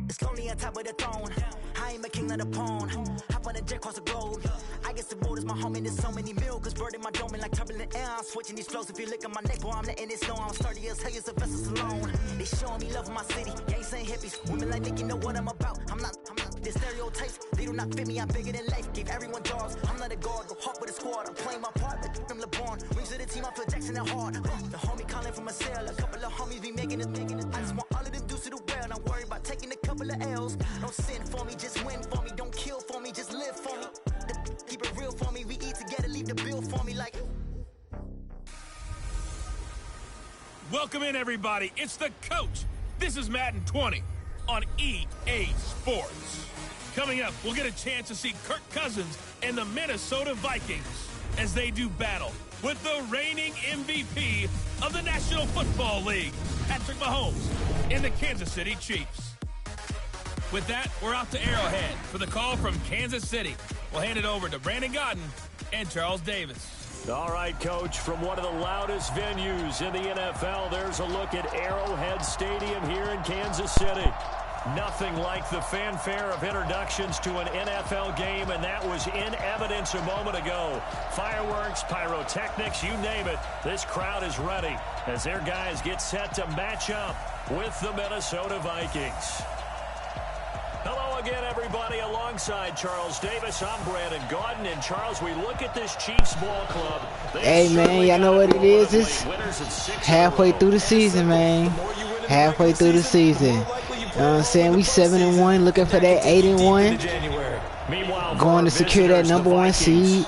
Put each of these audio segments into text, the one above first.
It's lonely on top of the throne. I ain't a king of the pawn. Hop on a jet across the globe. I guess the world is my home and there's so many miracles burning my dome and like turbulent air. I'm switching these flows. If you look at my neck, boy, I'm letting it snow. I'm sturdy as hell, as Sylvester Stallone. They showing me love in my city. Gangs saying hippies. Women like Nick, you know what I'm about. I'm not the stereotypes. They do not fit me. I'm bigger than life. Give everyone jaws. I'm not a guard. Go hard with the squad. I'm playing my part. But I'm LeBron. Rings to the team. I feel Jackson and hard. The homie calling from a cell. A couple of homies be making it. I just want all of them dudes to the well. Don't worry about taking a couple of L's. Don't sin for me, just win for me. Don't kill for me, just live for me. Keep it real for me. We eat together, leave the bill for me like. Welcome in, everybody. It's the coach. This is Madden 20 on EA Sports. Coming up, we'll get a chance to see Kirk Cousins and the Minnesota Vikings as they do battle with the reigning MVP of the National Football League, Patrick Mahomes, in the Kansas City Chiefs. With that, we're off to Arrowhead for the call from Kansas City. We'll hand it over to Brandon Godden and Charles Davis. All right, Coach, from one of the loudest venues in the NFL, there's a look at Arrowhead Stadium here in Kansas City. Nothing like the fanfare of introductions to an NFL game, and that was in evidence a moment ago. Fireworks, pyrotechnics, you name it. This crowd is ready as their guys get set to match up with the Minnesota Vikings. Hello again, everybody. Alongside Charles Davis, I'm Brandon Godden. And, Charles, we look at this Chiefs ball club. Hey, man, y'all know what it is? It's halfway through the season, man. Halfway through the season. You know what I'm saying? We 7-1, looking for that 8-1. Going to secure that #1 seed.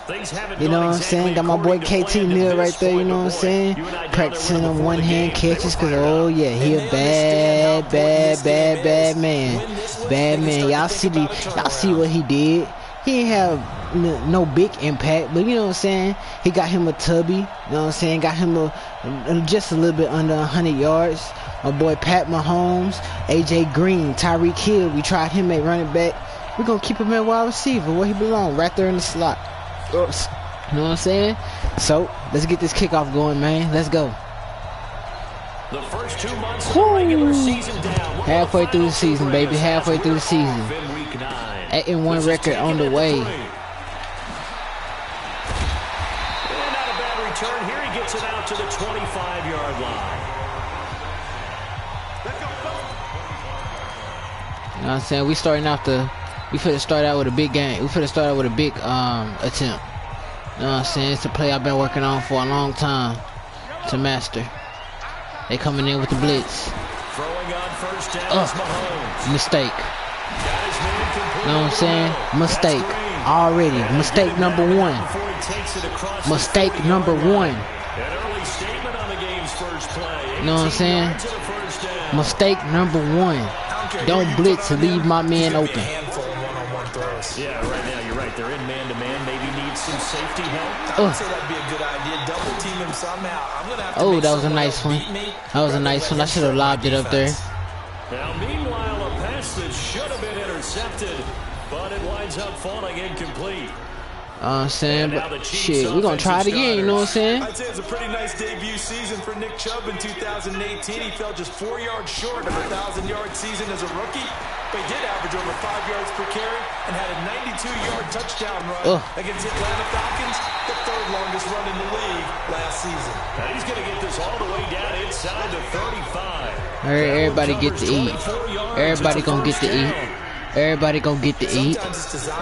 You know what I'm saying? Got my boy KT Neal right there, you know what I'm saying? Practicing on one-hand catches because, oh, yeah, he a bad man. Bad man. Y'all see what he did. He ain't have no big impact, but you know what I'm saying? He got him a tubby, you know what I'm saying? Got him just a little bit under 100 yards. My boy Pat Mahomes, AJ Green, Tyreek Hill, we tried him at running back. We're going to keep him at wide receiver where he belongs, right there in the slot. Oops. You know what I'm saying? So, let's get this kickoff going, man. Let's go. The first 2 months of the regular season down. Halfway through the season, baby. Halfway through the season. 8-1 record on the way. And not a bad return. Here he gets it out to the 25-yard line. You know what I'm saying? We finna start out with a big game. We finna start out with a big attempt. You know what I'm saying? It's a play I've been working on for a long time to master. They coming in with the blitz. Throwing on first down is Mahomes. Mistake. You know what I'm saying? Mistake. Already. Mistake number 1. Mistake number 1. An early statement on the game's first play. You know what I'm saying? Mistake number 1. Don't blitz to leave my man open. Yeah, right now you're right. They're in man-to-man. Maybe need some safety help. I would say that'd be a good idea. Double team him somehow. I'm gonna have to that was a nice one. That was a nice one. I should have lobbed it up there. Now, meanwhile, a pass that should have been intercepted, but it winds up falling incomplete. I'm saying, but shit, we're gonna try it again, you know what I'm saying? I'd say it's a pretty nice debut season for Nick Chubb in 2018. He fell just 4 yards short of a 1,000-yard season as a rookie, but he did average over 5 yards per carry and had a 92-yard touchdown run against the Atlanta Falcons, the third longest run in the league last season. Now he's gonna get this all the way down inside the 35. Everybody get to eat. Everybody gonna get to eat. Everybody gonna get to eat.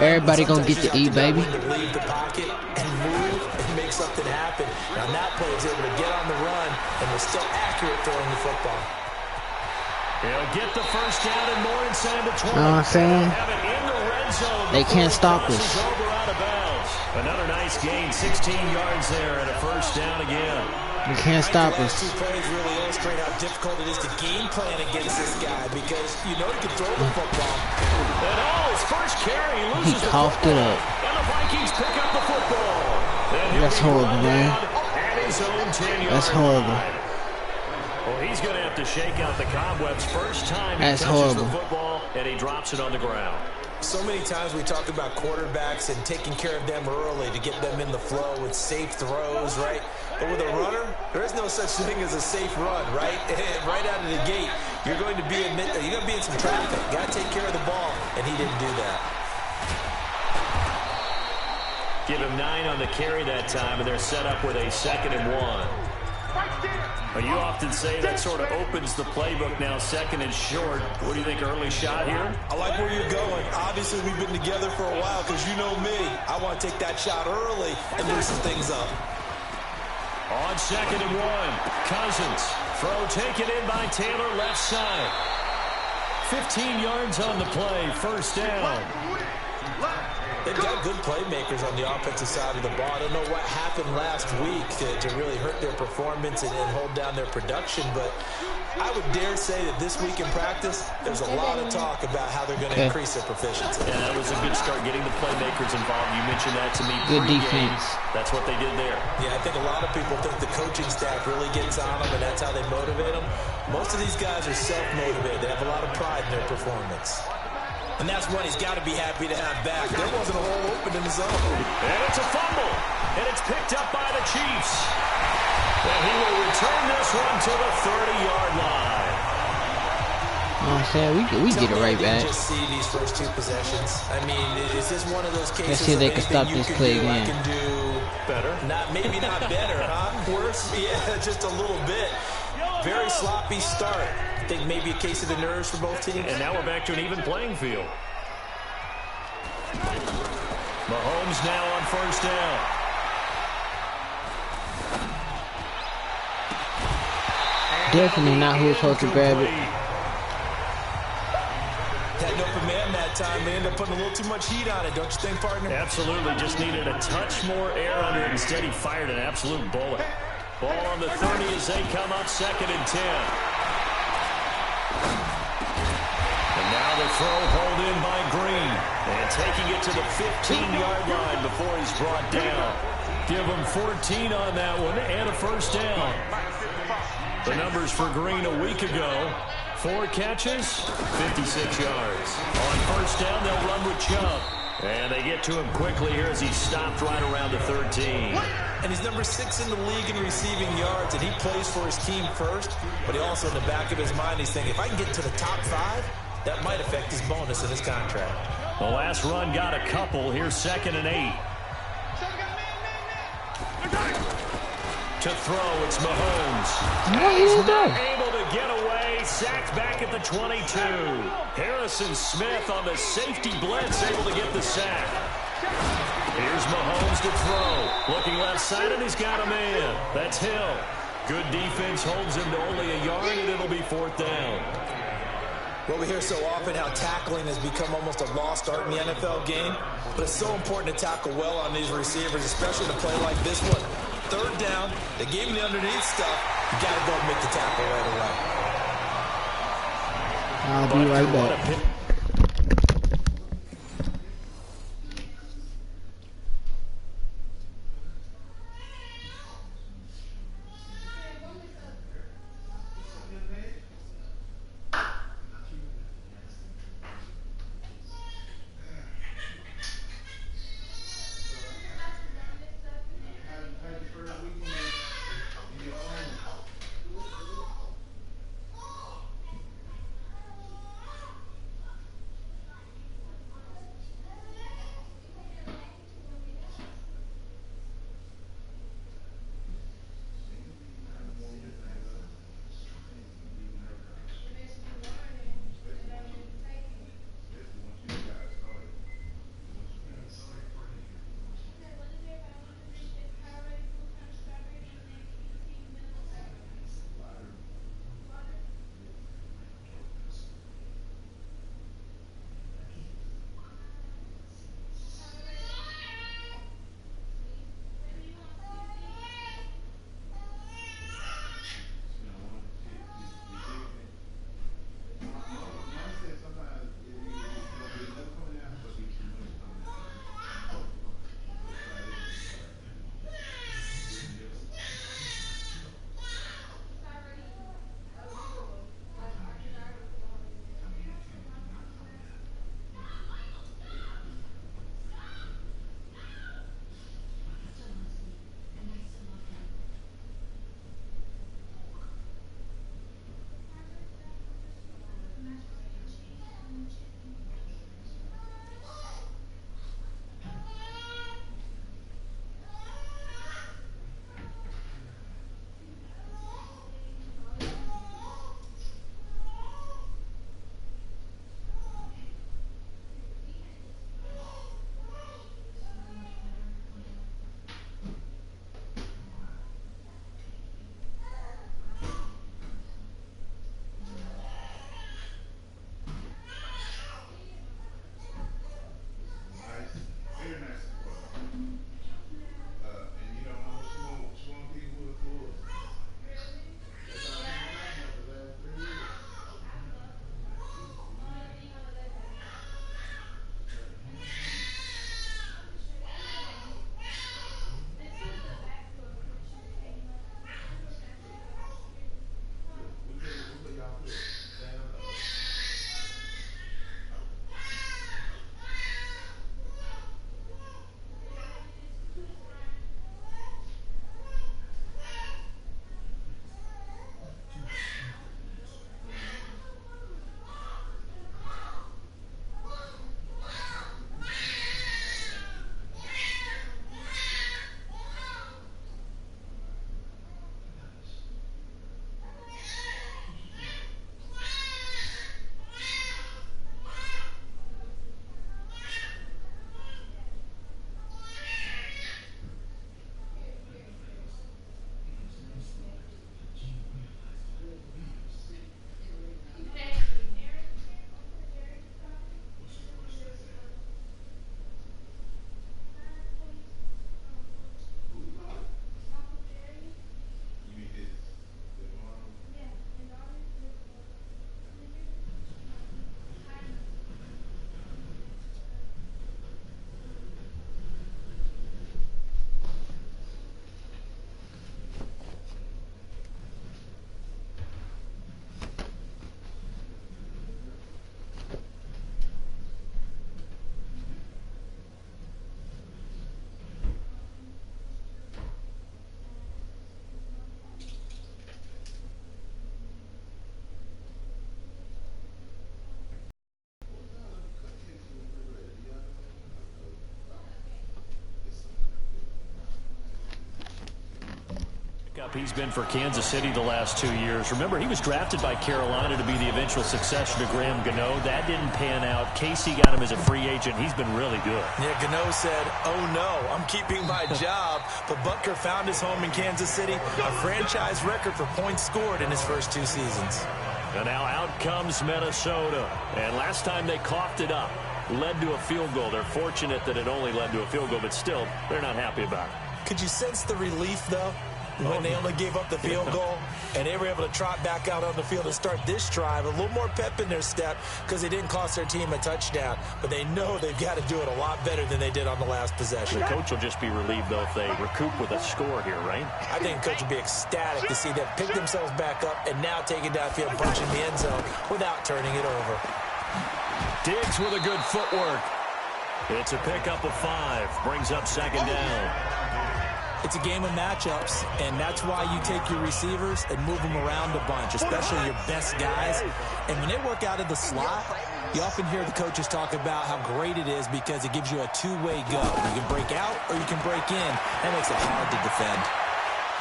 Everybody gonna get to eat, baby. Leave the pocket and move and make something happen. Now that play is able to get on the run and was still accurate throwing the football. He'll get the first down and more inside the 20. You know what I'm saying? They can't stop us. Another nice gain, 16 yards there and a first down again. You can't stop us. Two plays really illustrate how difficult it is to game plan against this guy because you know he can throw the football. And his first carry, he loses He coughed it up. And the Vikings pick up the football. That's horrible, man. That's horrible. Well, he's going to have to shake out the cobwebs first time he That's touches horrible. the football, and he drops it on the ground. So many times we talk about quarterbacks and taking care of them early to get them in the flow with safe throws, right? But with a runner, there is no such thing as a safe run, right? Right out of the gate, you're going to be in some traffic. You got to take care of the ball, and he didn't do that. Give him 9 on the carry that time, and they're set up with a 2nd and 1. Well, you often say that sort of opens the playbook now, 2nd and short. What do you think, early shot here? I like where you're going. Obviously, we've been together for a while because you know me. I want to take that shot early and loosen things up. On 2nd and 1, Cousins. Throw taken in by Taylor, left side. 15 yards on the play, 1st down. They've got good playmakers on the offensive side of the ball. I don't know what happened last week to really hurt their performance and hold down their production, but I would dare say that this week in practice, there's a lot of talk about how they're going to increase their proficiency. And that was a good start, getting the playmakers involved. You mentioned that to me. Good defense. That's what they did there. Yeah, I think a lot of people think the coaching staff really gets on them, and that's how they motivate them. Most of these guys are self-motivated. They have a lot of pride in their performance. And that's one he's got to be happy to have back. There wasn't a hole open in the zone. And it's a fumble. And it's picked up by the Chiefs. And he will return this one to the 30-yard line. You know what I'm saying? We get it right back. Just see these first 2 possessions. I mean, is this one of those cases? Let's see if they can stop this play again. I can do better. Maybe not better, huh? Worse? Yeah, just a little bit. Very sloppy start. I think maybe a case of the nerves for both teams. And now we're back to an even playing field. Mahomes now on 1st down. Definitely not who was supposed to grab it. Had an open man that time. They ended up putting a little too much heat on it, don't you think, partner? Absolutely. Just needed a touch more air under it. Instead, he fired an absolute bullet. Ball on the 30 as they come up 2nd and 10. And now the throw pulled in by Green. And taking it to the 15-yard line before he's brought down. Give him 14 on that one and a 1st down. The numbers for Green a week ago. 4 catches, 56 yards. On 1st down, they'll run with Chubb. And they get to him quickly here as he stopped right around the 13. And he's number 6 in the league in receiving yards, and he plays for his team first. But he also, in the back of his mind, he's thinking, if I can get to the top 5, that might affect his bonus in his contract. The last run got a couple. Here's 2nd and 8. To throw, it's Mahomes. He's not able to get away. Sacked back at the 22. Harrison Smith on the safety blitz, able to get the sack. Here's Mahomes to throw. Looking left side, and he's got a man. That's Hill. Good defense holds him to only a yard, and it'll be 4th down. Well, we hear so often how tackling has become almost a lost art in the NFL game, but it's so important to tackle well on these receivers, especially to play like this one. 3rd down, they gave him the underneath stuff. You got to go and make the tackle right away. I'll be right back. He's been for Kansas City the last 2 years. Remember, he was drafted by Carolina to be the eventual successor to Graham Gano. That didn't pan out. Casey got him as a free agent. He's been really good. Yeah, Gano said, oh no, I'm keeping my job. But Butker found his home in Kansas City, a franchise record for points scored in his first 2 seasons. And now out comes Minnesota. And last time they coughed it up, led to a field goal. They're fortunate that it only led to a field goal, but still, they're not happy about it. Could you sense the relief, though, when they only gave up the field goal and they were able to trot back out on the field and start this drive? A little more pep in their step because they didn't cost their team a touchdown, but they know they've got to do it a lot better than they did on the last possession. The coach will just be relieved, though, if they recoup with a score here, right? I think the coach will be ecstatic to see them pick themselves back up and now take it downfield and punch in the end zone without turning it over. Diggs with a good footwork. It's a pickup of 5. Brings up second down. It's a game of matchups, and that's why you take your receivers and move them around a bunch, especially your best guys. And when they work out of the slot, you often hear the coaches talk about how great it is because it gives you a two-way go. You can break out or you can break in. That makes it hard to defend.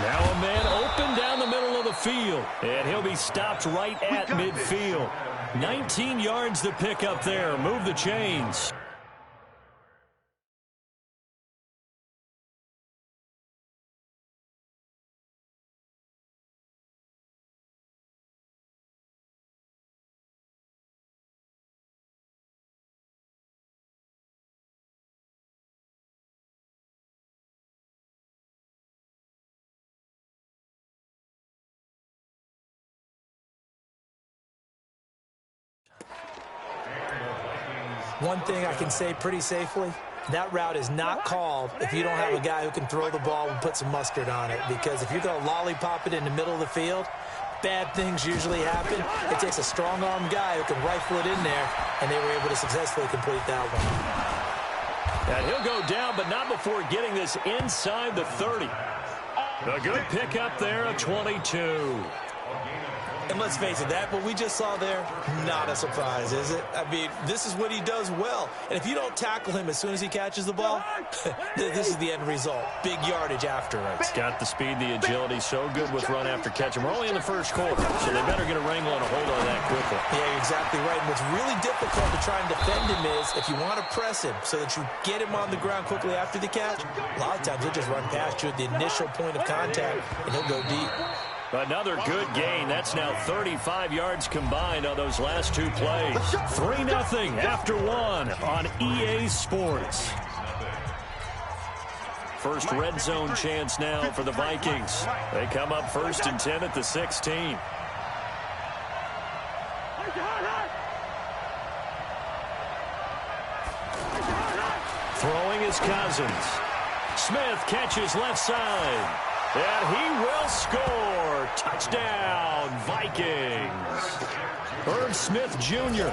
Now a man open down the middle of the field, and he'll be stopped right at midfield. 19 yards to pick up there. Move the chains. One thing I can say pretty safely, that route is not called if you don't have a guy who can throw the ball and put some mustard on it. Because if you're going to lollipop it in the middle of the field, bad things usually happen. It takes a strong-arm guy who can rifle it in there, and they were able to successfully complete that one. And he'll go down, but not before getting this inside the 30. A good pickup there, a 22. And let's face it, that what we just saw there, not a surprise, is it? I mean, this is what he does well. And if you don't tackle him as soon as he catches the ball, this is the end result. Big yardage afterwards. Got the speed, the agility, so good with run after catch. And we're only in the first quarter, so they better get a wrangle and a hold on that quickly. Yeah, exactly right. And what's really difficult to try and defend him is if you want to press him so that you get him on the ground quickly after the catch, a lot of times he'll just run past you at the initial point of contact, and he'll go deep. Another good gain. That's now 35 yards combined on those last 2 plays. 3-0 after 1 on EA Sports. First red zone chance now for the Vikings. They come up 1st and 10 at the 16. Throwing is Cousins. Smith catches left side. And he will score. Touchdown, Vikings. Irv Smith Jr.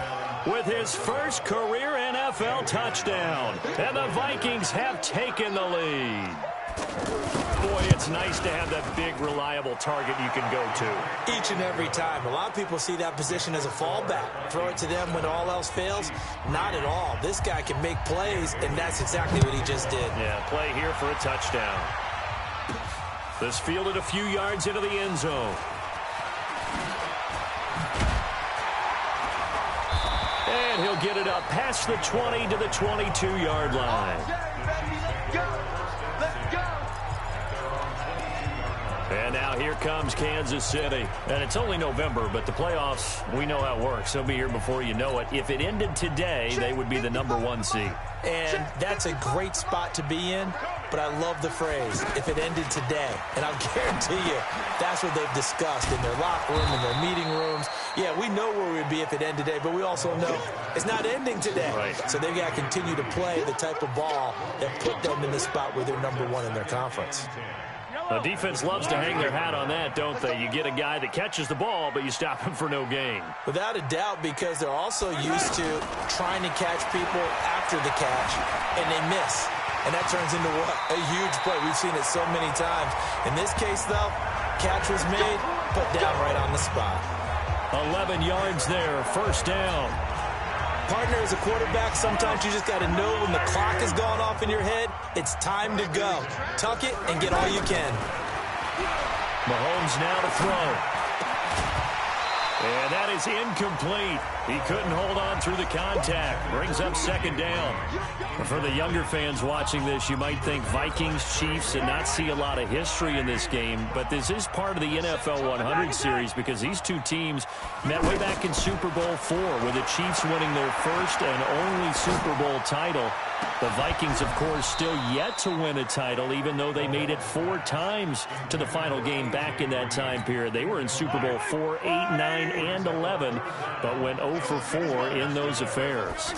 with his first career NFL touchdown. And the Vikings have taken the lead. Boy, it's nice to have that big, reliable target you can go to. Each and every time. A lot of people see that position as a fallback. Throw it to them when all else fails. Not at all. This guy can make plays, and that's exactly what he just did. Yeah, play here for a touchdown. This fielded a few yards into the end zone. And he'll get it up past the 20 to the 22-yard line. And now here comes Kansas City. And it's only November, but the playoffs, we know how it works. They'll be here before you know it. If it ended today, they would be the #1 seed. And that's a great spot to be in, but I love the phrase, if it ended today. And I'll guarantee you, that's what they've discussed in their locker room, in their meeting rooms. Yeah, we know where we'd be if it ended today, but we also know it's not ending today. Right. So they've got to continue to play the type of ball that put them in the spot where they're #1 in their conference. The defense loves to hang their hat on that, don't they? You get a guy that catches the ball, but you stop him for no gain. Without a doubt, because they're also used to trying to catch people after the catch, and they miss. And that turns into what? A huge play. We've seen it so many times. In this case, though, catch was made, put down right on the spot. 11 yards there, first down. Partner, as a quarterback, sometimes you just got to know when the clock has gone off in your head, it's time to go. Tuck it and get all you can. Mahomes now to throw. And that is incomplete. He couldn't hold on through the contact. Brings up second down. For the younger fans watching this, you might think Vikings, Chiefs, and not see a lot of history in this game. But this is part of the NFL 100 series because these two teams met way back in Super Bowl IV with the Chiefs winning their first and only Super Bowl title. The Vikings, of course, still yet to win a title, even though they made it 4 times to the final game back in that time period. They were in Super Bowl 4, 8, 9, and 11, but went 0 for 4 in those affairs.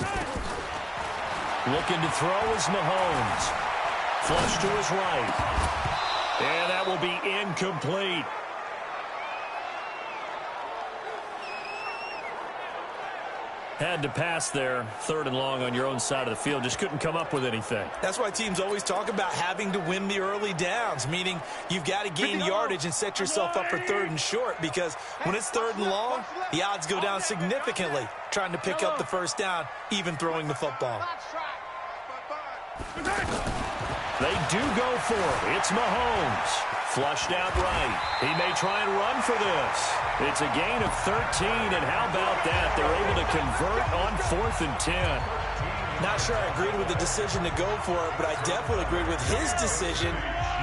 Looking to throw is Mahomes. Flush to his right. And that will be incomplete. Had to pass there, 3rd and long on your own side of the field. Just couldn't come up with anything. That's why teams always talk about having to win the early downs, meaning you've got to gain yardage and set yourself up for 3rd and short, because when it's 3rd and long, the odds go down significantly trying to pick up the first down, even throwing the football. They do go for it. It's Mahomes. Flushed out right. He may try and run for this. It's a gain of 13, and how about that? They're able to convert on 4th and 10. Not sure I agreed with the decision to go for it, but I definitely agreed with his decision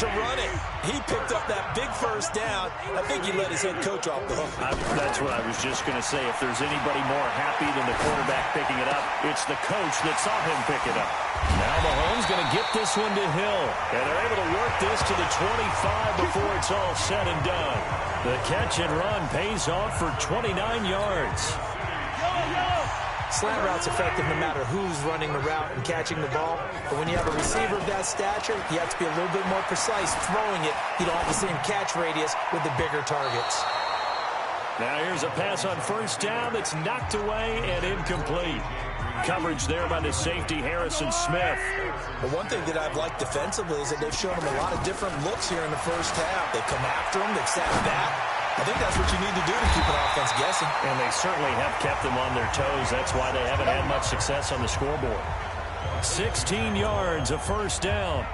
to run it. He picked up that big first down. I think he let his head coach off the hook. That's what I was just going to say. If there's anybody more happy than the quarterback picking it up, it's the coach that saw him pick it up. Now Mahomes going to get this one to Hill. And they're able to work this to the 25 before it's all said and done. The catch and run pays off for 29 yards. Slant route's effective no matter who's running the route and catching the ball. But when you have a receiver of that stature, you have to be a little bit more precise throwing it. You don't have the same catch radius with the bigger targets. Now here's a pass on 1st down that's knocked away and incomplete. Coverage there by the safety, Harrison Smith. But one thing that I've liked defensively is that they've shown him a lot of different looks here in the first half. They come after him, they've sat back. I think that's what you need to do to keep an offense guessing. And they certainly have kept them on their toes. That's why they haven't had much success on the scoreboard. 16 yards, a 1st down.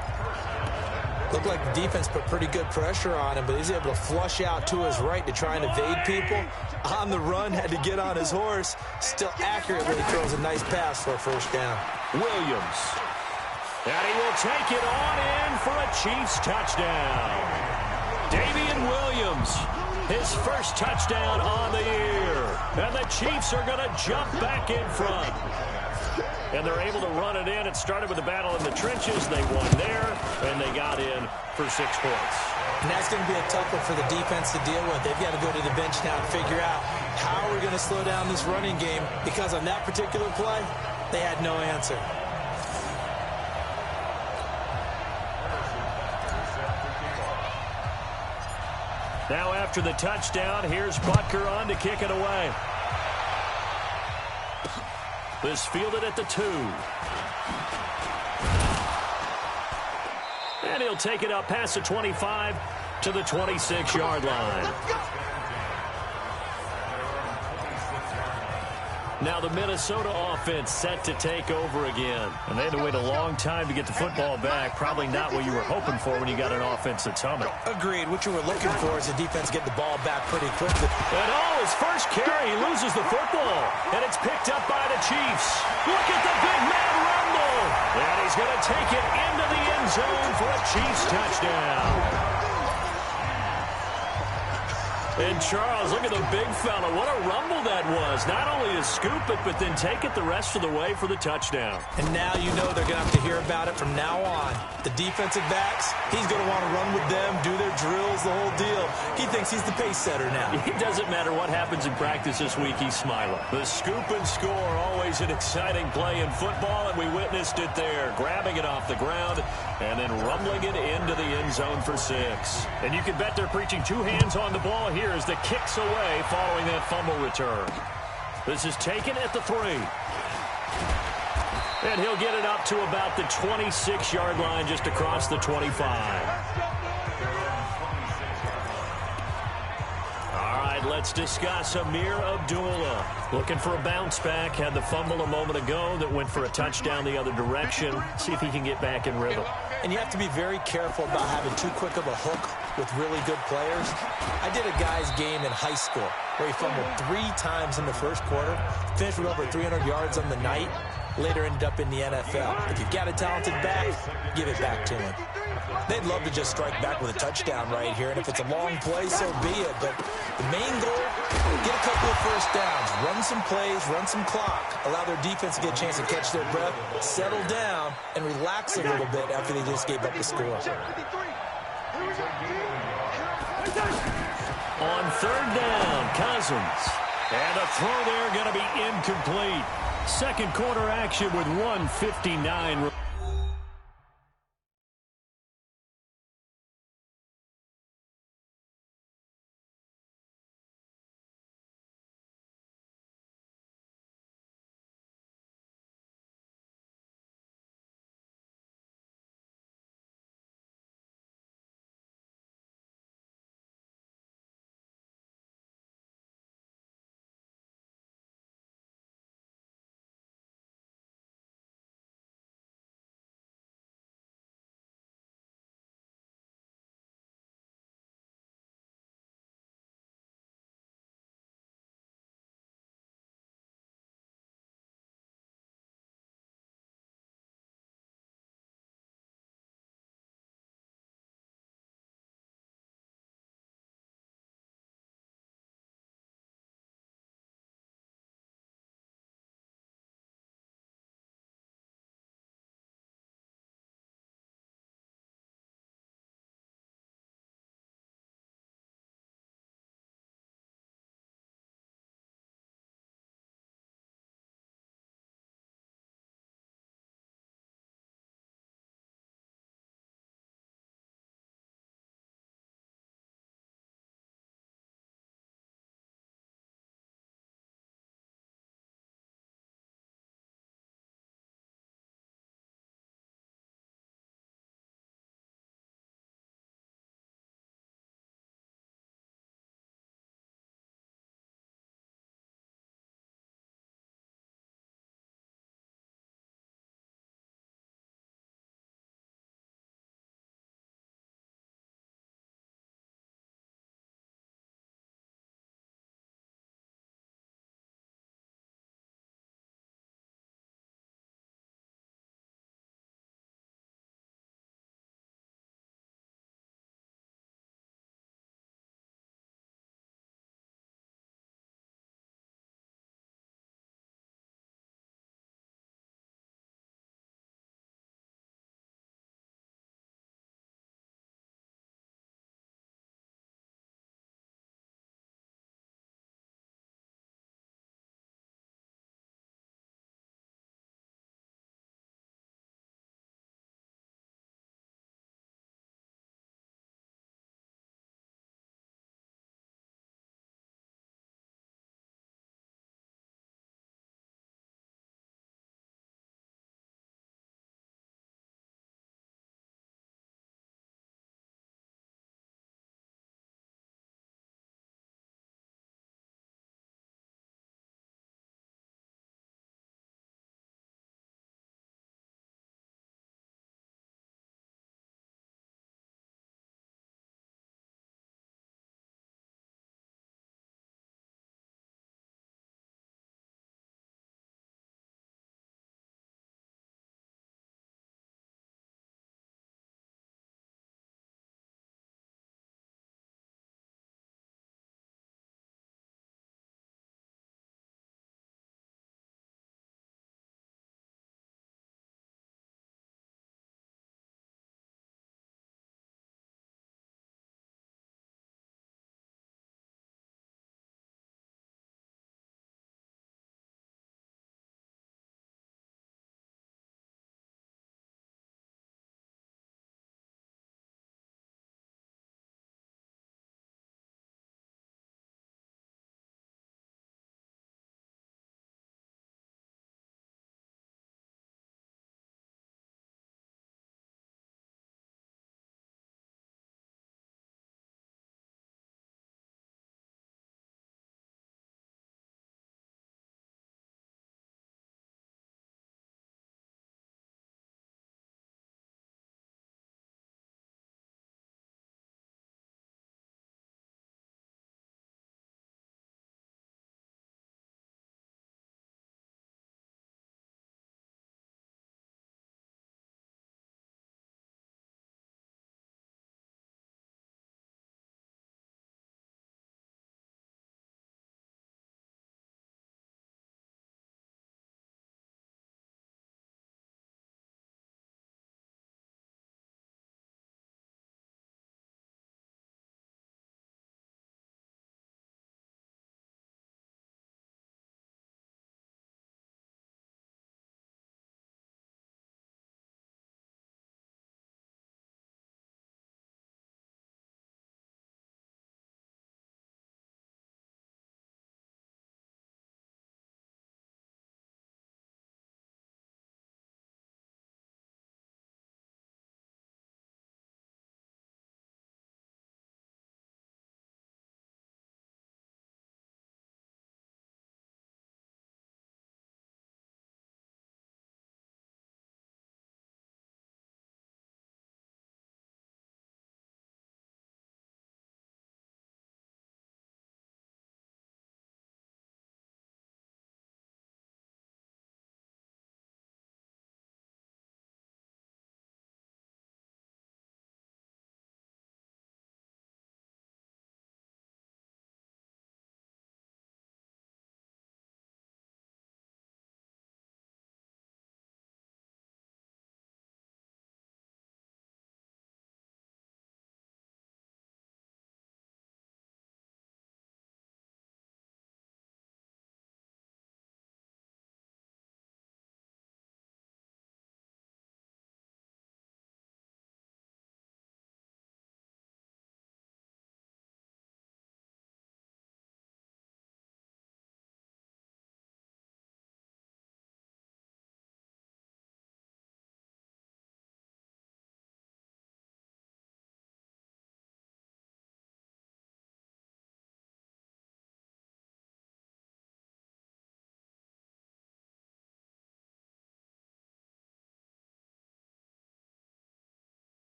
Looked like the defense put pretty good pressure on him, but he's able to flush out to his right to try and evade people. On the run, had to get on his horse. Still accurately throws a nice pass for a 1st down. Williams. And he will take it on in for a Chiefs touchdown. Damian Williams. His 1st touchdown on the year. And the Chiefs are going to jump back in front. And they're able to run it in. It started with a battle in the trenches. They won there, and they got in for 6 points. And that's going to be a tough one for the defense to deal with. They've got to go to the bench now and figure out how we're going to slow down this running game, because on that particular play, they had no answer. Now after the touchdown, here's Butker on to kick it away. This fielded at the 2. And he'll take it up past the 25 to the 26-yard line. Now the Minnesota offense set to take over again. And they had to wait a long time to get the football back. Probably not what you were hoping for when you got an offense that's humming. Agreed. What you were looking for is the defense get the ball back pretty quickly. And his first carry, he loses the football. And it's picked up by the Chiefs. Look at the big man rumble. And he's going to take it into the end zone for a Chiefs touchdown. And Charles, look at the big fella. What a rumble that was. Not only to scoop it, but then take it the rest of the way for the touchdown. And now you know they're going to have to hear about it from now on. The defensive backs, he's going to want to run with them, do their drills, the whole deal. He thinks he's the pace setter now. It doesn't matter what happens in practice this week, he's smiling. The scoop and score, always an exciting play in football, and we witnessed it there. Grabbing it off the ground and then rumbling it into the end zone for 6. And you can bet they're preaching 2 hands on the ball here as the kicks away following that fumble return. This is taken at the 3. And he'll get it up to about the 26-yard line, just across the 25. All right, let's discuss Amir Abdullah. Looking for a bounce back. Had the fumble a moment ago that went for a touchdown the other direction. See if he can get back in rhythm. And you have to be very careful about having too quick of a hook with really good players. I did a guy's game in high school where he fumbled 3 times in the first quarter, finished with over 300 yards on the night, later ended up in the NFL. If you've got a talented back, give it back to him. They'd love to just strike back with a touchdown right here, and if it's a long play, so be it. But the main goal, get a couple of first downs, run some plays, run some clock, allow their defense to get a chance to catch their breath, settle down, and relax a little bit after they just gave up the score. On third down, Cousins. And a throw there going to be incomplete. Second quarter action with 1:59.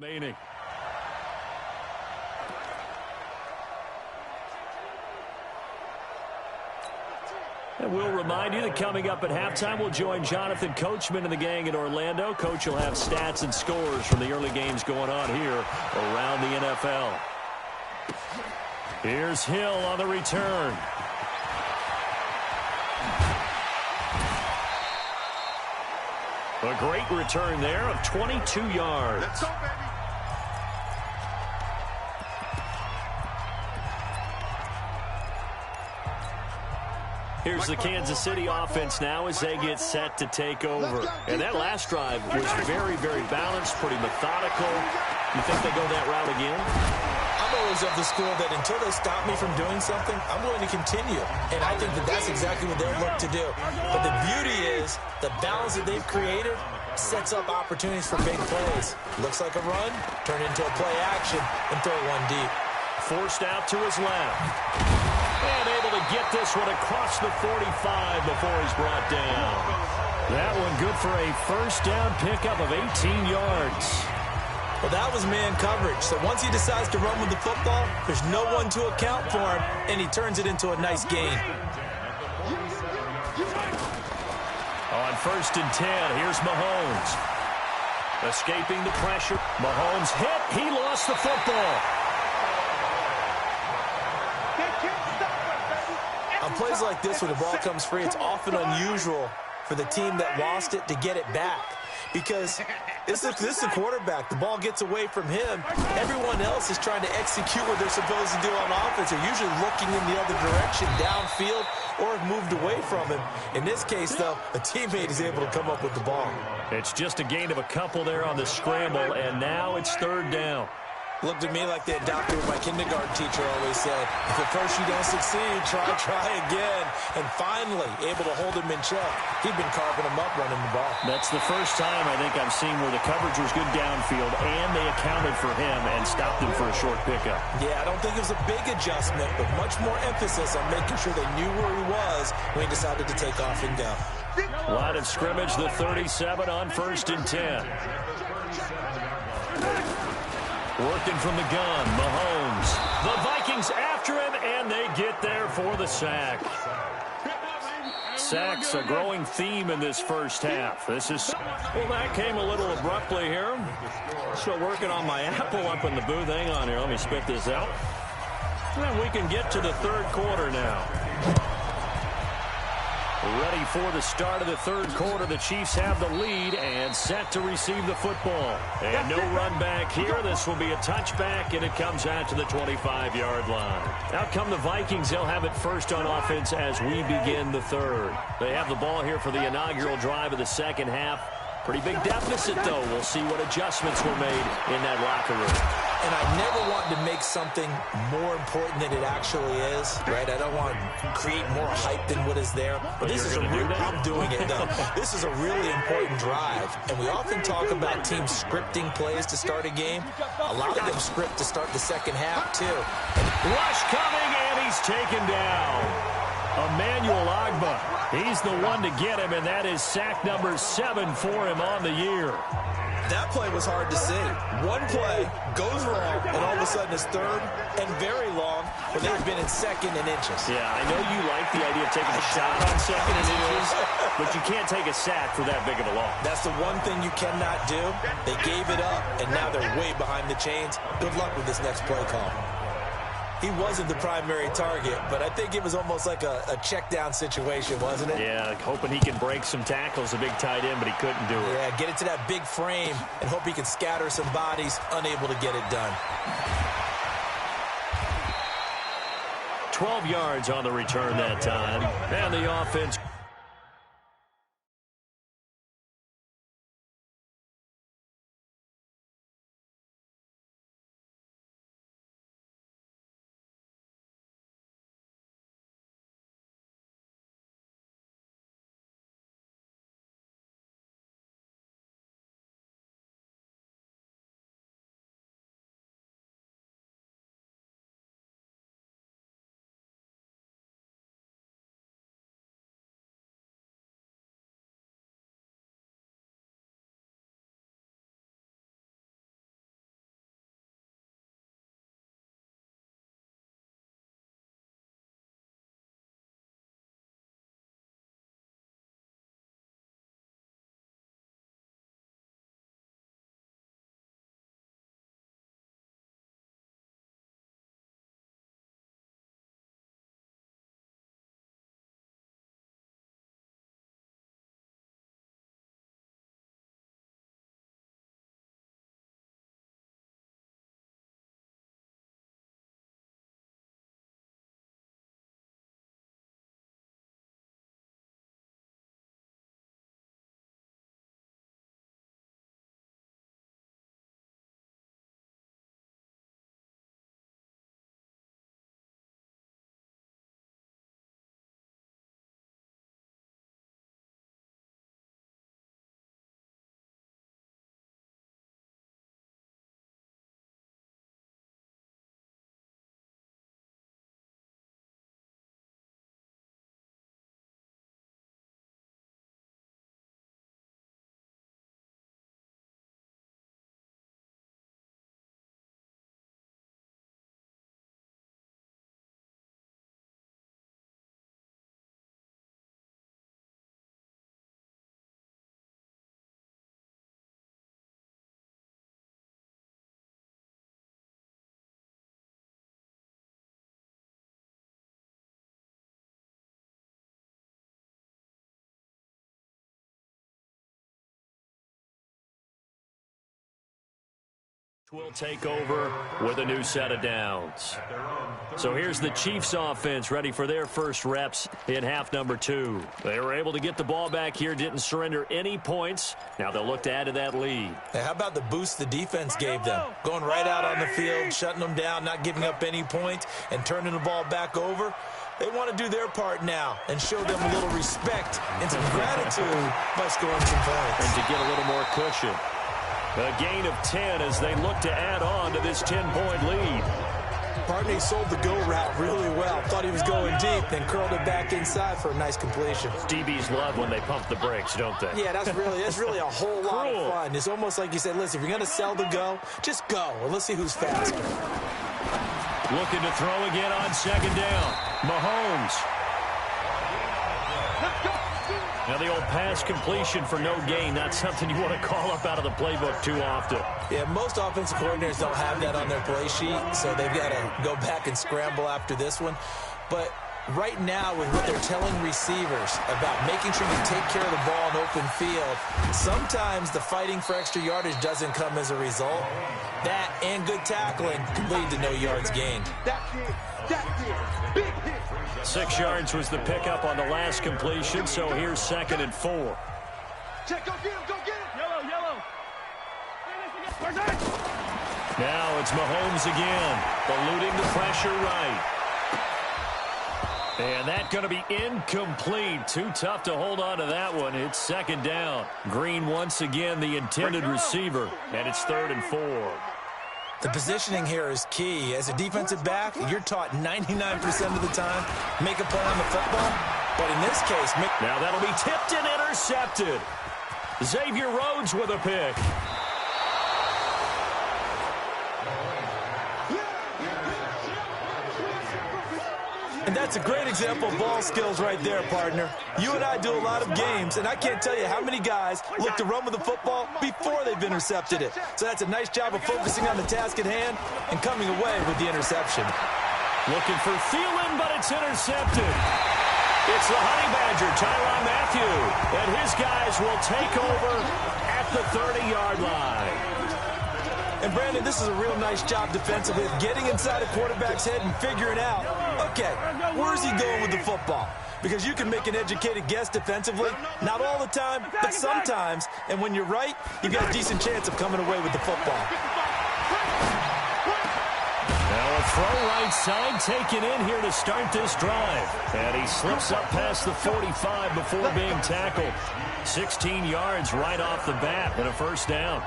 Remaining. And we'll remind you that coming up at halftime, we'll join Jonathan Coachman and the gang in Orlando. Coach will have stats and scores from the early games going on here around the NFL. Here's Hill on the return. A great return there of 22 yards. Let's go, baby. Here's the Kansas City offense now as they get set to take over. And that last drive was very, very balanced, pretty methodical. You think they go that route again? I'm always of the school that until they stop me from doing something, I'm going to continue. And I think that that's exactly what they'll look to do. But the beauty is the balance that they've created sets up opportunities for big plays. Looks like a run, turn into a play action, and throw one deep. Forced out to his left. And able to get this one across the 45 before he's brought down. That one good for a first down pickup of 18 yards. Well, that was man coverage. So once he decides to run with the football, there's no one to account for him, and he turns it into a nice gain. On 1st and 10, here's Mahomes. Escaping the pressure. Mahomes hit. He lost the football. On plays like this, when the ball comes free, it's often unusual for the team that lost it to get it back. Because this is the quarterback. The ball gets away from him. Everyone else is trying to execute what they're supposed to do on offense. They're usually looking in the other direction, downfield, or have moved away from him. In this case, though, a teammate is able to come up with the ball. It's just a gain of a couple there on the scramble, and now it's 3rd down. Looked at me like they adopted what my kindergarten teacher always said. If at first you don't succeed, try again. And finally, able to hold him in check. He'd been carving him up running the ball. That's the first time I think I've seen where the coverage was good downfield, and they accounted for him and stopped him for a short pickup. Yeah, I don't think it was a big adjustment, but much more emphasis on making sure they knew where he was when he decided to take off and go. Line of scrimmage, the 37 on 1st and 10. Working from the gun, Mahomes. The Vikings after him, and they get there for the sack. Sacks a growing theme in this first half. Well, that came a little abruptly here. Still working on my apple up in the booth. Hang on here, let me spit this out. And we can get to the 3rd quarter now. Ready for the start of the 3rd quarter. The Chiefs have the lead and set to receive the football. And no run back here. This will be a touchback, and it comes out to the 25-yard line. Out come the Vikings. They'll have it first on offense as we begin the 3rd. They have the ball here for the inaugural drive of the 2nd half. Pretty big deficit, though. We'll see what adjustments were made in that locker room. And I never want to make something more important than it actually is, right? I don't want to create more hype than what is there. But this is I'm doing it, though. This is a really important drive. And we often talk about teams scripting plays to start a game. A lot of them script to start the 2nd half, too. Rush coming, and he's taken down. Emmanuel Ogbah. He's the one to get him, and that is sack number 7 for him on the year. That play was hard to see. One play goes wrong, and all of a sudden it's 3rd and very long, but they've been in 2nd and inches. Yeah, I know you like the idea of taking a shot on 2nd and inches, but you can't take a sack for that big of a loss. That's the one thing you cannot do. They gave it up, and now they're way behind the chains. Good luck with this next play call. He wasn't the primary target, but I think it was almost like a check-down situation, wasn't it? Yeah, hoping he can break some tackles, a big tight end, but he couldn't do it. Yeah, get it to that big frame and hope he can scatter some bodies, unable to get it done. 12 yards on the return that time, and the offense Will take over with a new set of downs. So here's the Chiefs offense ready for their first reps in half number 2. They were able to get the ball back here, didn't surrender any points. Now they'll look to add to that lead. Hey, how about the boost the defense gave them? Going right out on the field, shutting them down, not giving up any points, and turning the ball back over. They want to do their part now and show them a little respect and some gratitude by scoring some points. And to get a little more cushion. A gain of 10 as they look to add on to this 10-point lead. Partney sold the go route really well. Thought he was going deep, then curled it back inside for a nice completion. DBs love when they pump the brakes, don't they? Yeah, that's really a whole lot of fun. It's almost like you said, listen, if you're going to sell the go, just go. And let's see who's faster. Looking to throw again on second down. Mahomes. Now the old pass completion for no gain, not something you want to call up out of the playbook too often. Yeah, most offensive coordinators don't have that on their play sheet, so they've got to go back and scramble after this one. But right now, with what they're telling receivers about making sure you take care of the ball in open field, sometimes the fighting for extra yardage doesn't come as a result. That and good tackling can lead to no yards gained. Big hit. 6 yards was the pickup on the last completion, so here's 2nd and 4. Check, go get him, go get him. Yellow. Now it's Mahomes again, eluding the pressure right. And that's going to be incomplete. Too tough to hold on to that one. It's 2nd down. Green once again the intended receiver, and it's 3rd and 4. The positioning here is key. As a defensive back, you're taught 99% of the time, make a play on the football. But in this case, now that'll be tipped and intercepted. Xavier Rhodes with a pick. And that's a great example of ball skills right there, partner. You and I do a lot of games, and I can't tell you how many guys look to run with the football before they've intercepted it. So that's a nice job of focusing on the task at hand and coming away with the interception. Looking for Thielen, but it's intercepted. It's the Honey Badger, Tyrann Mathieu, and his guys will take over at the 30-yard line. And, Brandon, this is a real nice job defensively of getting inside a quarterback's head and figuring out, okay, where's he going with the football? Because you can make an educated guess defensively, not all the time, but sometimes. And when you're right, you've got a decent chance of coming away with the football. Now a throw right side taken in here to start this drive. And he slips up past the 45 before being tackled. 16 yards right off the bat and a 1st down.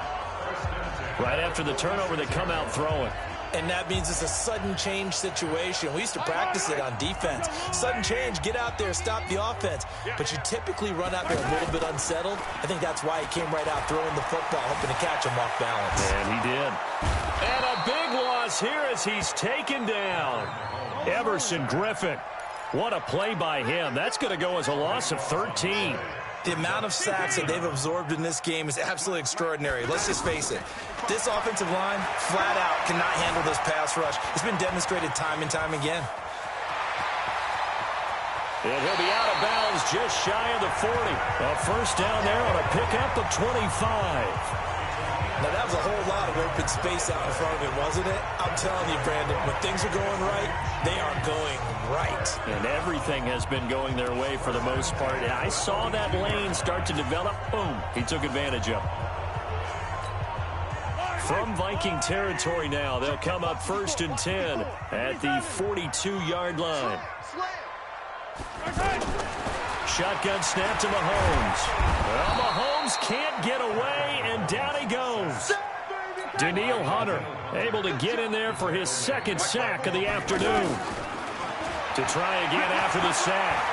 Right after the turnover, they come out throwing. And that means it's a sudden change situation. We used to practice it on defense. Sudden change, get out there, stop the offense. But you typically run out there a little bit unsettled. I think that's why he came right out throwing the football, hoping to catch him off balance. And he did. And a big loss here as he's taken down. Everson Griffin. What a play by him. That's going to go as a loss of 13. The amount of sacks that they've absorbed in this game is absolutely extraordinary. Let's just face it. This offensive line, flat out, cannot handle this pass rush. It's been demonstrated time and time again. And he'll be out of bounds just shy of the 40. A 1st down there on a pickup of 25. Now, that was a whole lot of open space out in front of him, wasn't it? I'm telling you, Brandon, when things are going right, they are going right. And everything has been going their way for the most part. I saw that lane start to develop. Boom. He took advantage of it. From Viking territory now, they'll come up 1st and 10 at the 42-yard line. Shotgun snap to Mahomes. Well, Mahomes can't get away, and down he goes. Danielle Hunter able to get in there for his 2nd sack of the afternoon. To try again after the sack.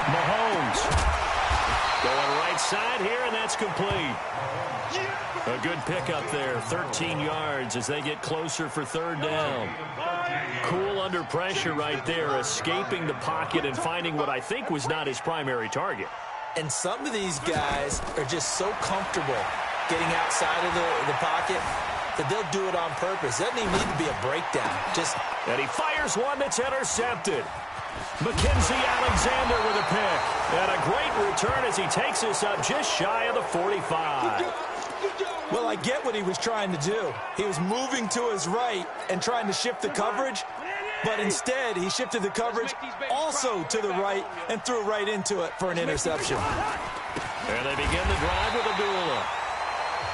Mahomes going right side here, and that's complete. A good pickup there, 13 yards as they get closer for 3rd down. Cool under pressure right there, escaping the pocket and finding what I think was not his primary target. And some of these guys are just so comfortable getting outside of the pocket that they'll do it on purpose. Doesn't even need to be a breakdown. And he fires one that's intercepted. Mackenzie Alexander with a pick. And a great return as he takes us up just shy of the 45. Well, I get what he was trying to do. He was moving to his right and trying to shift the coverage, but instead he shifted the coverage also to the right and threw right into it for an interception. And they begin the drive with a duel.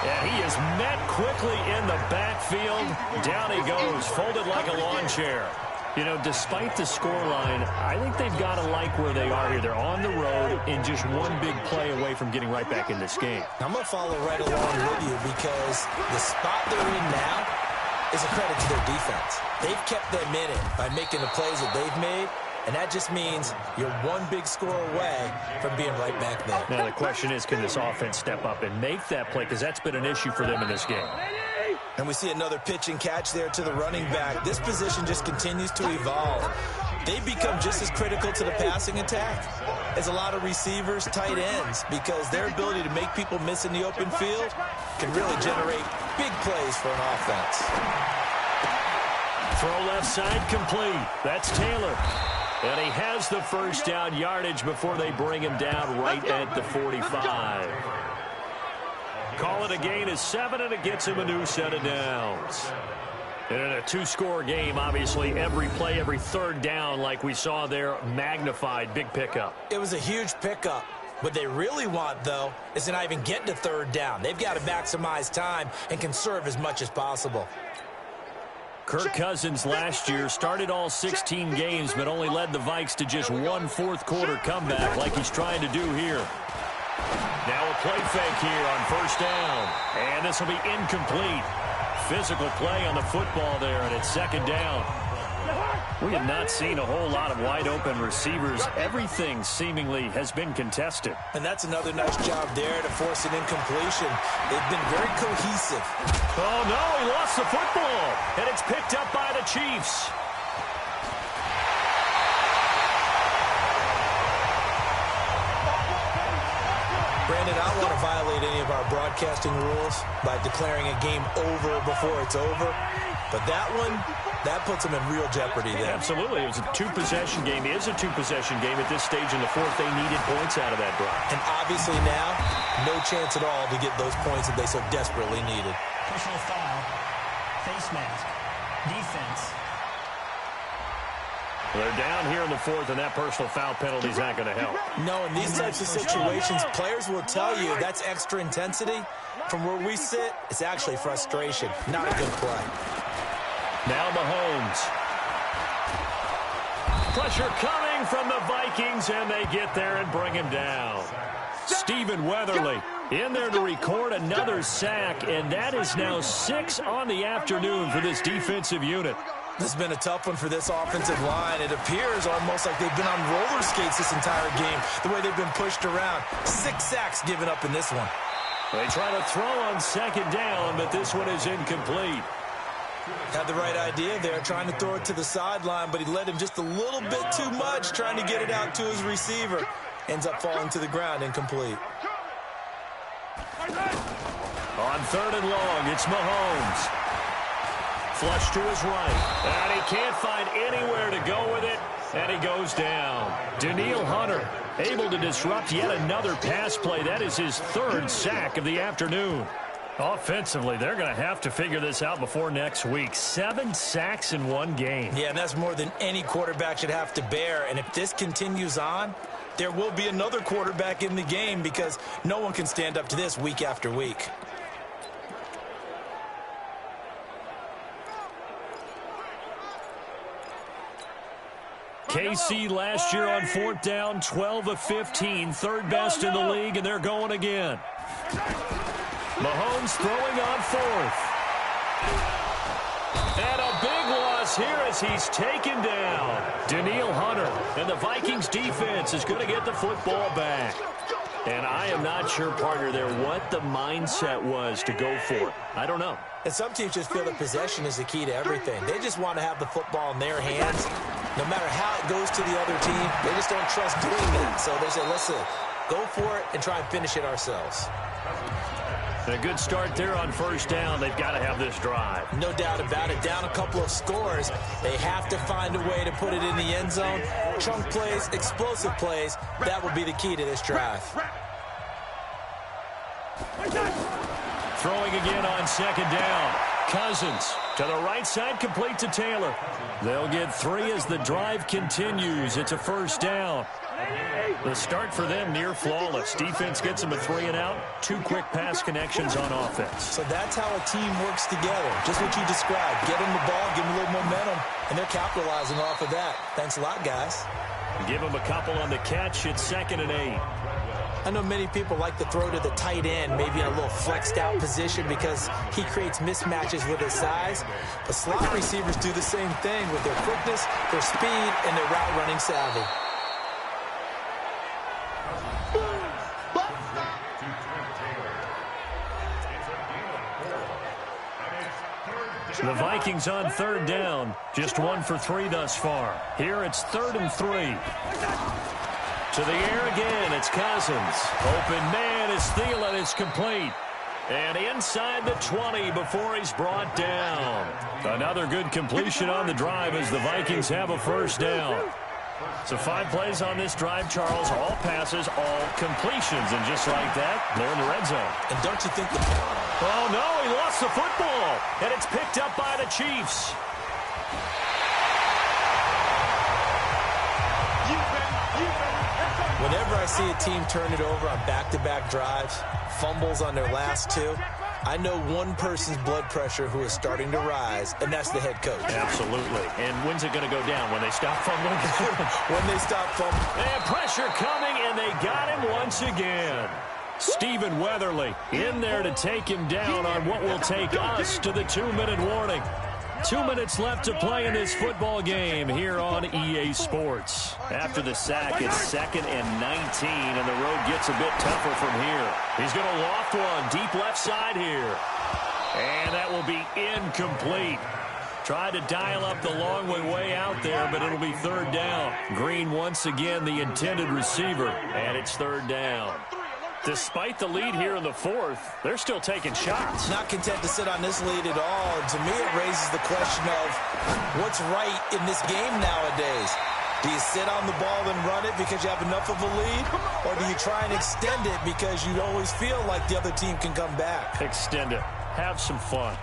And he is met quickly in the backfield. Down he goes, folded like a lawn chair. You know, despite the scoreline, I think they've got to like where they are here. They're on the road and just one big play away from getting right back in this game. I'm going to follow right along with you because the spot they're in now is a credit to their defense. They've kept them in it by making the plays that they've made, and that just means you're one big score away from being right back there. Now the question is, can this offense step up and make that play? Because that's been an issue for them in this game. And we see another pitch and catch there to the running back. This position just continues to evolve. They've become just as critical to the passing attack as a lot of receivers, tight ends, because their ability to make people miss in the open field can really generate big plays for an offense. Throw left side complete. That's Taylor. And he has the first down yardage before they bring him down right at the 45. Call it a gain of 7, and it gets him a new set of downs. And in a two-score game, obviously, every play, every third down, like we saw there, magnified, big pickup. It was a huge pickup. What they really want, though, is to not even get to third down. They've got to maximize time and conserve as much as possible. Kirk Cousins last year started all 16 games, but only led the Vikes to just one fourth-quarter comeback like he's trying to do here. Now a play fake here on first down. And this will be incomplete. Physical play on the football there, and it's second down. We have not seen a whole lot of wide-open receivers. Everything seemingly has been contested. And that's another nice job there to force an incompletion. They've been very cohesive. Oh, no, he lost the football. And it's picked up by the Chiefs. Brandon, I don't want to violate any of our broadcasting rules by declaring a game over before it's over. But that one, that puts them in real jeopardy there. Absolutely. It was a two-possession game. It is a two-possession game at this stage in the fourth. They needed points out of that drive. And obviously now, no chance at all to get those points that they so desperately needed. Personal foul, face mask, defense. They're down here in the fourth, and that personal foul penalty is not going to help. No, in these types of situations, players will tell you that's extra intensity. From where we sit, it's actually frustration, not a good play. Now Mahomes. Pressure coming from the Vikings, and they get there and bring him down. Stephen Weatherly in there to record another sack, and that is now 6 on the afternoon for this defensive unit. This has been a tough one for this offensive line. It appears almost like they've been on roller skates this entire game, the way they've been pushed around. 6 sacks given up in this one. They try to throw on second down, but this one is incomplete. Had the right idea there, trying to throw it to the sideline, but he led him just a little bit too much, trying to get it out to his receiver. Ends up falling to the ground, incomplete. On third and long, it's Mahomes. Flush to his right, and he can't find anywhere to go with it, and he goes down. Danielle Hunter able to disrupt yet another pass play. That is his 3rd sack of the afternoon. Offensively, they're going to have to figure this out before next week. 7 sacks in one game. Yeah, and that's more than any quarterback should have to bear. And if this continues on, there will be another quarterback in the game because no one can stand up to this week after week. KC last year on 4th down, 12 of 15, 3rd best in the league, and they're going again. Mahomes throwing on 4th. And a big loss here as he's taken down. Danielle Hunter, and the Vikings defense is going to get the football back. And I am not sure, partner, there what the mindset was to go for it. I don't know. And some teams just feel that possession is the key to everything. They just want to have the football in their hands. No matter how it goes to the other team, they just don't trust doing that. So they say, listen, go for it and try and finish it ourselves. A good start there on 1st down. They've got to have this drive. No doubt about it. Down a couple of scores. They have to find a way to put it in the end zone. Chunk plays, explosive plays. That will be the key to this drive. throwing again on second down. Cousins to the right side, complete to Taylor. They'll get 3 as the drive continues. It's a first down. The start for them near flawless. Defense gets them a 3 and out. 2 quick pass connections on offense. So that's how a team works together. Just what you described. Get them the ball, give them a little momentum, and they're capitalizing off of that. Thanks a lot, guys. Give them a couple on the catch. It's 2nd and 8. I know many people like to throw to the tight end, maybe in a little flexed out position because he creates mismatches with his size. But slot receivers do the same thing with their quickness, their speed, and their route running savvy. The Vikings on 3rd down. Just 1 for 3 thus far. Here it's 3rd and 3. To the air again, it's Cousins. Open man is Thielen. It's complete. And inside the 20 before he's brought down. Another good completion on the drive as the Vikings have a first down. So 5 plays on this drive, Charles. All passes, all completions. And just like that, they're in the red zone. And don't you think the... Oh, no, he lost the football. And it's picked up by the Chiefs. Whenever I see a team turn it over on back-to-back drives, fumbles on their last 2, I know one person's blood pressure who is starting to rise, and that's the head coach. Absolutely. And when's it going to go down? When they stop fumbling? When they stop fumbling. And pressure coming, and they got him once again. Stephen Weatherly in there to take him down on what will take us to the 2-minute warning. 2 minutes left to play in this football game here on EA Sports. After the sack, it's 2nd and 19, and the road gets a bit tougher from here. He's going to loft one deep left side here. And that will be incomplete. Tried to dial up the long way out there, but it'll be 3rd down. Green once again the intended receiver, and it's 3rd down. Despite the lead here in the 4th, they're still taking shots. Not content to sit on this lead at all. And to me, it raises the question of what's right in this game nowadays. Do you sit on the ball and run it because you have enough of a lead? Or do you try and extend it because you always feel like the other team can come back? Extend it. Have some fun.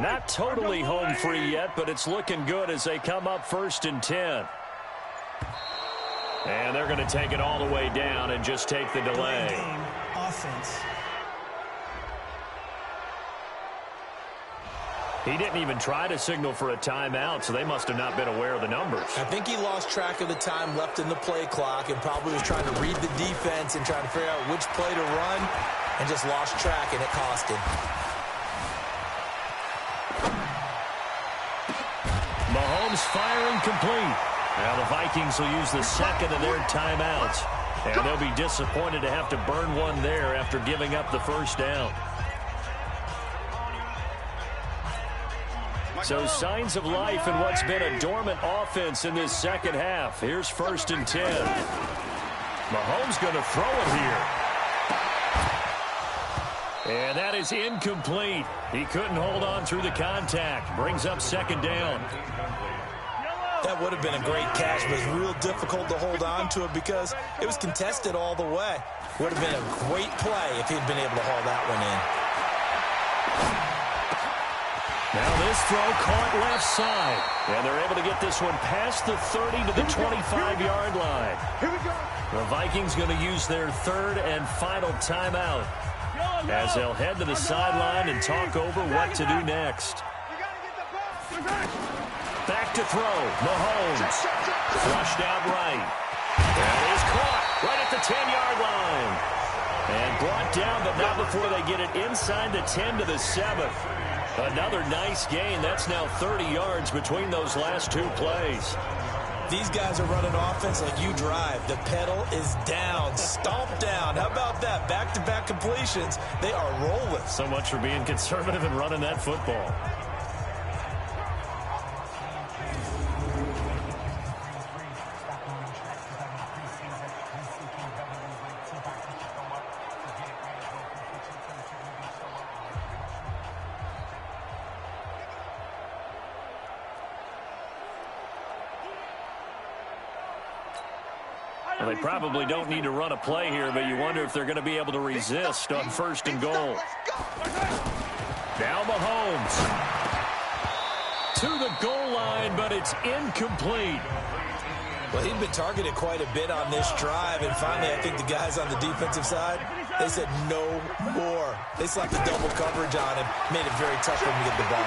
Not totally home free yet, but it's looking good as they come up 1st and 10. And they're going to take it all the way down and just take the delay. Game offense. He didn't even try to signal for a timeout, so they must have not been aware of the numbers. I think he lost track of the time left in the play clock and probably was trying to read the defense and trying to figure out which play to run and just lost track, and it cost him. Mahomes firing complete. Now the Vikings will use the 2nd of their timeouts. And they'll be disappointed to have to burn one there after giving up the first down. So signs of life in what's been a dormant offense in this second half. Here's 1st and 10. Mahomes going to throw it here. And that is incomplete. He couldn't hold on through the contact. Brings up 2nd down. That would have been a great catch, but it was real difficult to hold on to it because it was contested all the way. Would have been a great play if he'd been able to haul that one in. Now this throw caught left side. And they're able to get this one past the 30 to the 25-yard line. The Vikings going to use their 3rd and final timeout as they'll head to the sideline and talk over what to do next. Back to throw. Mahomes. Flushed out right. That is caught right at the 10-yard line. And brought down, but not before they get it inside the 10 to the 7. Another nice gain. That's now 30 yards between those last 2 plays. these guys are running offense like you drive. The pedal is down, stomp down. How about that? Back-to-back completions. They are rolling. So much for being conservative and running that football. Well, they probably don't need to run a play here, but you wonder if they're going to be able to resist on 1st and goal. Now Mahomes to the goal line, but it's incomplete. Well, he'd been targeted quite a bit on this drive, and finally I think the guys on the defensive side, they said no more. They slapped the double coverage on him, made it very tough for him to get the ball.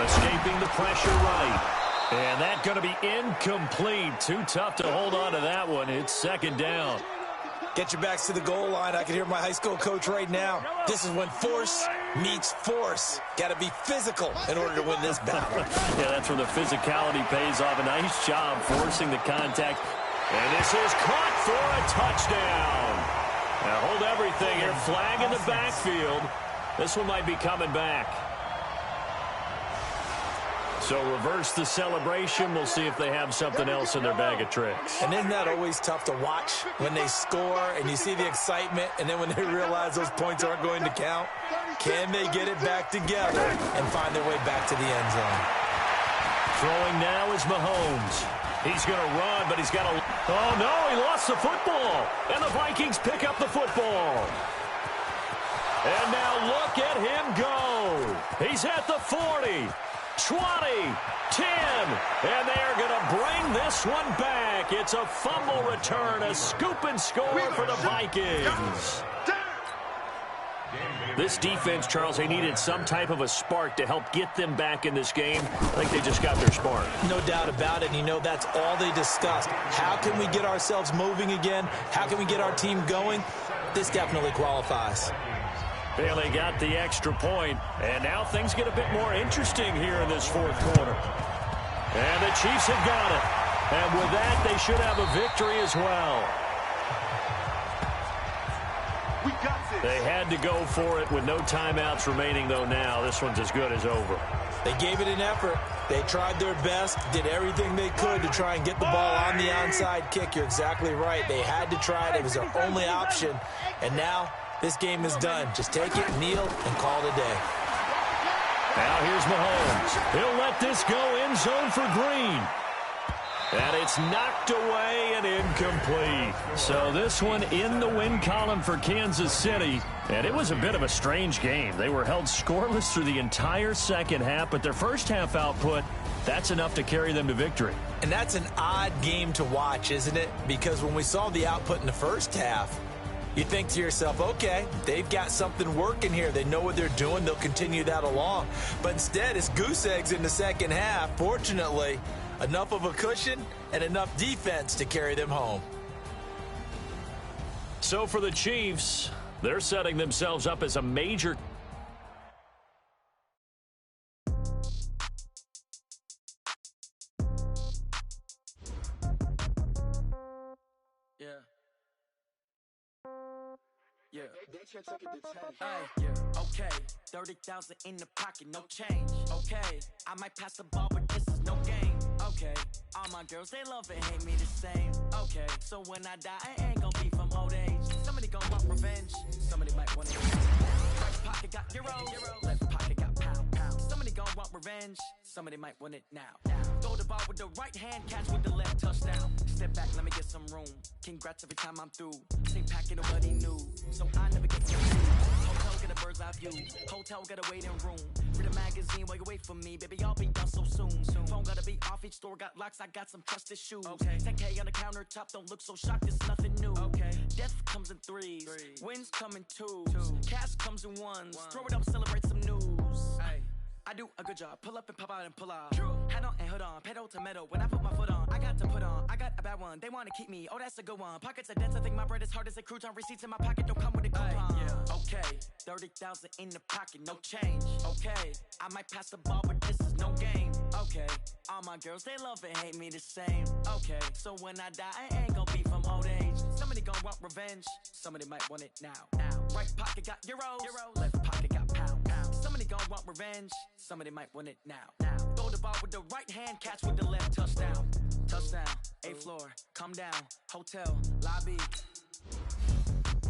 Escaping the pressure right. And that's going to be incomplete. Too tough to hold on to that one. It's 2nd down. Get your backs to the goal line. I can hear my high school coach right now. This is when force meets force. Got to be physical in order to win this battle. Yeah, that's where the physicality pays off. A nice job forcing the contact. And this is caught for a touchdown. Now hold everything here. Flag in the backfield. This one might be coming back. So reverse the celebration. We'll see if they have something else in their bag of tricks. And isn't that always tough to watch when they score and you see the excitement, and then when they realize those points aren't going to count? Can they get it back together and find their way back to the end zone? Throwing now is Mahomes. He's going to run, but he's got to... Oh, no, he lost the football. And the Vikings pick up the football. And now look at him go. He's at the 40. 20, 10, and they're going to bring this one back. It's a fumble return, a scoop and score for the Vikings. This defense, Charles, they needed some type of a spark to help get them back in this game. I think they just got their spark. No doubt about it. And you know, that's all they discussed. How can we get ourselves moving again? How can we get our team going? This definitely qualifies. Well, they got the extra point, and now things get a bit more interesting here in this 4th quarter. And the Chiefs have got it. And with that, they should have a victory as well. We got this. They had to go for it with no timeouts remaining, though, now. This one's as good as over. They gave it an effort. They tried their best, did everything they could to try and get the ball on the onside kick. You're exactly right. They had to try it. It was their only option. And now... this game is done. Just take it, kneel, and call it a day. Now here's Mahomes. He'll let this go end zone for Green. And it's knocked away and incomplete. So this one in the win column for Kansas City. And it was a bit of a strange game. They were held scoreless through the entire 2nd half, but their first half output, that's enough to carry them to victory. And that's an odd game to watch, isn't it? Because when we saw the output in the first half, you think to yourself, okay, they've got something working here. They know what they're doing. They'll continue that along. But instead, it's goose eggs in the 2nd half. Fortunately, enough of a cushion and enough defense to carry them home. So for the Chiefs, they're setting themselves up as a major... Okay, 30,000 in the pocket, no change. Okay, I might pass the ball, but this is no game. Okay, all my girls, they love and hate me the same. Okay, so when I die, I ain't gonna be from old age. Somebody gonna want revenge. Somebody might want it. Right pocket got euro, left pocket got pound. Somebody gonna want revenge. Somebody might want it now. Throw the ball with the right hand, catch with the left, touchdown. Step back, let me get some room. Congrats every time I'm through. Stay packing nobody new, so I never get confused. Hotel get a bird's eye view. Hotel get a waiting room. Read a magazine while you wait for me, baby. I'll be done so soon. Phone gotta be off. Each store got locks. I got some trusted shoes. Okay. 10K on the countertop. Don't look so shocked. It's nothing new. Okay. Death comes in threes. Wins come in twos. Cash comes in ones. Throw it up, celebrate some news. Ay. I do a good job. Pull up and pop out and pull out. Head on and hood on. Pedal to metal. When I put my foot on, I got to put on. I got a bad one. They want to keep me. Oh, that's a good one. Pockets are dense. I think my bread is hard as a crouton. Receipts in my pocket don't come with a coupon. Okay. 30,000 in the pocket. No change. Okay. I might pass the ball, but this is no game. Okay, all my girls, they love and hate me the same. Okay, so when I die, I ain't gonna be from old age. Somebody gon' want revenge, somebody might want it now. Right pocket got euros, left pocket got pound. Somebody gon' want revenge, somebody might want it now. Throw the ball with the right hand, catch with the left, touchdown. Touchdown, 8th floor, come down, hotel, lobby.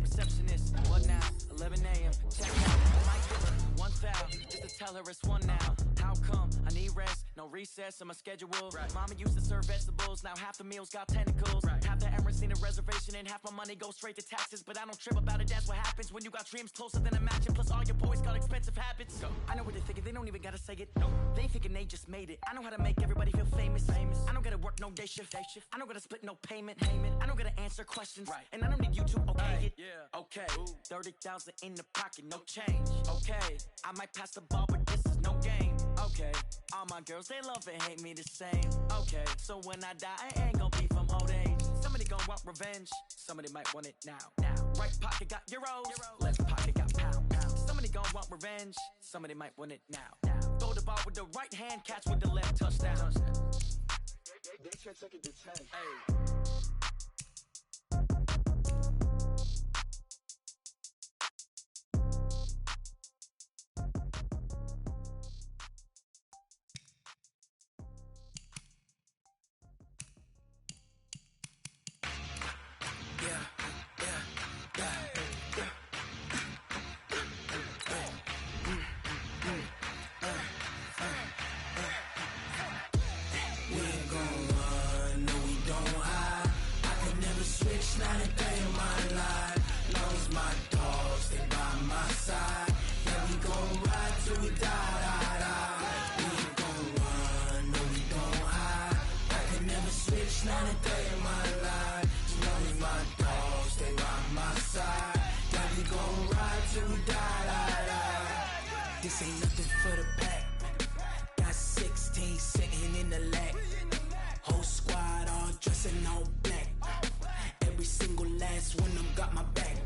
Receptionist, what now? 11 a.m. Check out. Might give her 1 foul, just to tell her it's 1 now. How come? I need rest, no recess in my schedule. Right. Mama used to serve vegetables, now half the meals got tentacles. Right. Half the Emirates need a reservation and half my money goes straight to taxes. But I don't trip about it, that's what happens when you got dreams closer than a match. And plus all your boys got expensive habits. Go. I know what they're thinking, they don't even gotta say it. No, they ain't thinking they just made it. I know how to make everybody feel famous. I don't gotta work no day shift. I don't gotta split no payment. I don't gotta answer questions. Right. And I don't need you to okay it. Yeah. Okay. 30,000 in the pocket, no change. Okay. I might pass the ball, but this is no game. Okay. All my girls, they love and hate me the same. Okay. So when I die, I ain't gonna be from old age. Somebody gon' want revenge, somebody might want it now. Right pocket got euros, left pocket got pound. Somebody gon' want revenge, somebody might want it now. Throw the ball with the right hand, catch with the left, touchdown. They should take it to 10. Hey. This ain't nothing for the pack. Got 16 sitting in the lap. Whole squad all dressing all black. Every single last one of them got my back.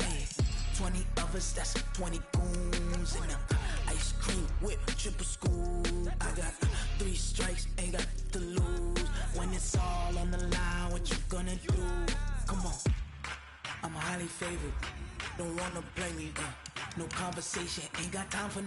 Hey, 20 of us, that's 20 goons. And ice cream whip, triple scoop. I got 3 strikes, ain't got to lose. When it's all on the line, what you gonna do? Come on, I'm highly favored. Don't wanna blame me, no conversation, ain't got time for